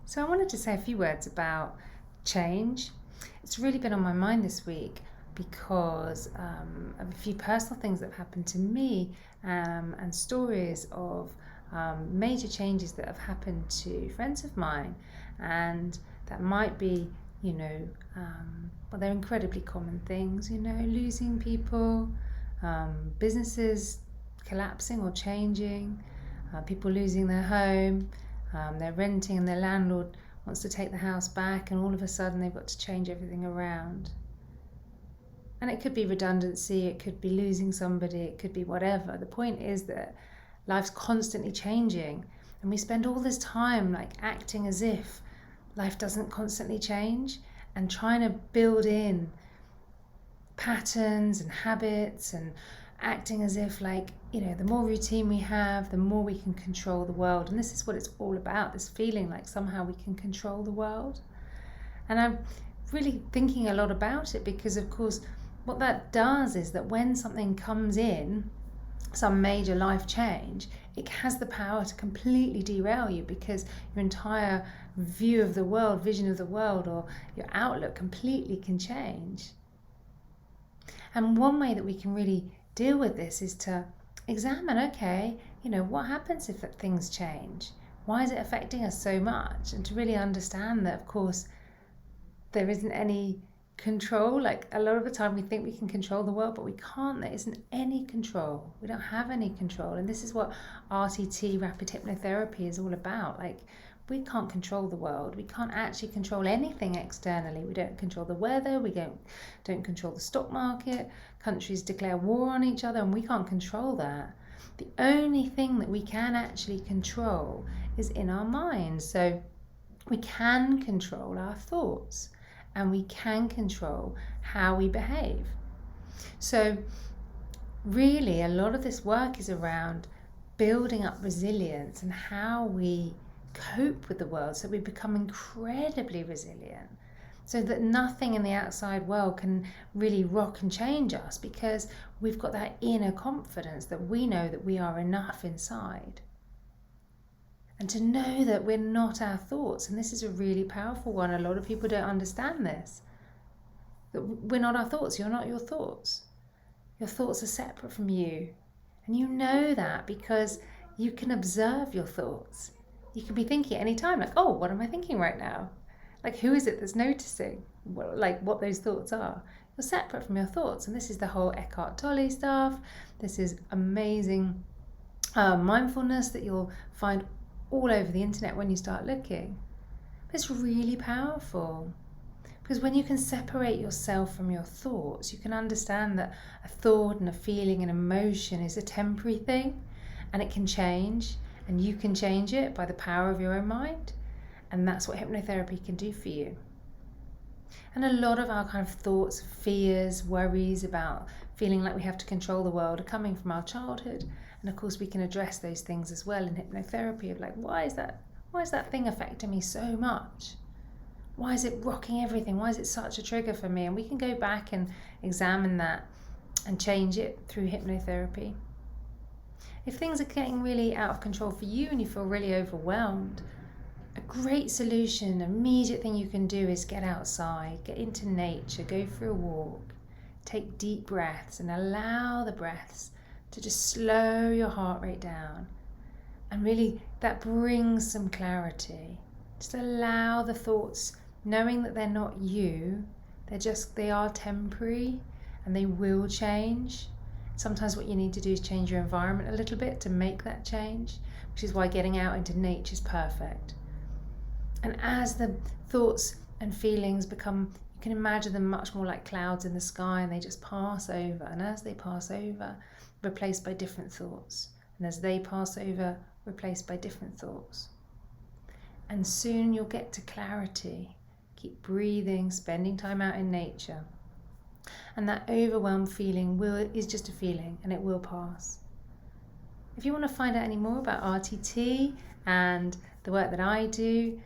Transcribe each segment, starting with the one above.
So I wanted to say a few words about change. It's really been on my mind this week because of a few personal things that have happened to me and stories of major changes that have happened to friends of mine. And that might be, well, they're incredibly common things, losing people, businesses collapsing or changing, people losing their home, they're renting and their landlord wants to take the house back, and all of a sudden they've got to change everything around. And it could be redundancy, it could be losing somebody, it could be whatever. The point is that life's constantly changing, and we spend all this time like acting as if life doesn't constantly change and trying to build in patterns and habits and acting as if the more routine we have, the more we can control the world. And this is what it's all about, this feeling like somehow we can control the world. And I'm really thinking a lot about it because, of course, what that does is that when something comes in, some major life change, it has the power to completely derail you because your entire view of the world, vision of the world, or your outlook completely can change. And one way that we can really deal with this is to examine, okay, what happens if things change? Why is it affecting us so much? And to really understand that, of course, there isn't any control. Like a lot of the time we think we can control the world, but we can't. There isn't any control. We don't have any control. And this is what RTT, rapid hypnotherapy, is all about. Like, we can't control the world. We can't actually control anything externally. We don't control the weather. We don't control the stock market. Countries declare war on each other, and we can't control that. The only thing that we can actually control is in our minds. So we can control our thoughts, and we can control how we behave. So really, a lot of this work is around building up resilience and how we cope with the world so we become incredibly resilient, so that nothing in the outside world can really rock and change us, because we've got that inner confidence that we know that we are enough inside. And to know that we're not our thoughts, and this is a really powerful one. A lot of people don't understand this, that we're not our thoughts. You're not your thoughts. Your thoughts are separate from you. And you know that because you can observe your thoughts. You can be thinking at any time, like, oh, what am I thinking right now? Like, who is it that's noticing what those thoughts are? You're separate from your thoughts. And this is the whole Eckhart Tolle stuff. This is amazing mindfulness that you'll find all over the internet when you start looking. But it's really powerful, because when you can separate yourself from your thoughts, you can understand that a thought and a feeling and emotion is a temporary thing, and it can change, and you can change it by the power of your own mind. And that's what hypnotherapy can do for you. And a lot of our kind of thoughts, fears, worries about feeling like we have to control the world are coming from our childhood. And of course we can address those things as well in hypnotherapy, of like, why is that thing affecting me so much? Why is it rocking everything? Why is it such a trigger for me? And we can go back and examine that and change it through hypnotherapy. If things are getting really out of control for you and you feel really overwhelmed, a great solution, immediate thing you can do is get outside, get into nature, go for a walk, take deep breaths and allow the breaths to just slow your heart rate down. And really that brings some clarity. Just allow the thoughts, knowing that they're not you, they are temporary and they will change. Sometimes what you need to do is change your environment a little bit to make that change, which is why getting out into nature is perfect. And as the thoughts and feelings become, you can imagine them much more like clouds in the sky, and they just pass over. And as they pass over, replaced by different thoughts. And as they pass over, replaced by different thoughts. And soon you'll get to clarity. Keep breathing, spending time out in nature. And that overwhelmed feeling is just a feeling, and it will pass. If you want to find out any more about RTT and the work that I do,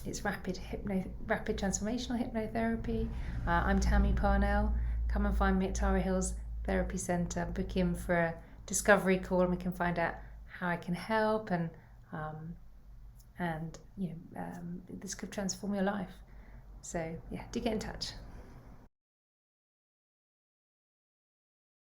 it's rapid transformational hypnotherapy. I'm Tammy Parnell. Come and find me at Tara Hills Therapy Centre. Book in for a discovery call, and we can find out how I can help and and this could transform your life. So yeah, do get in touch.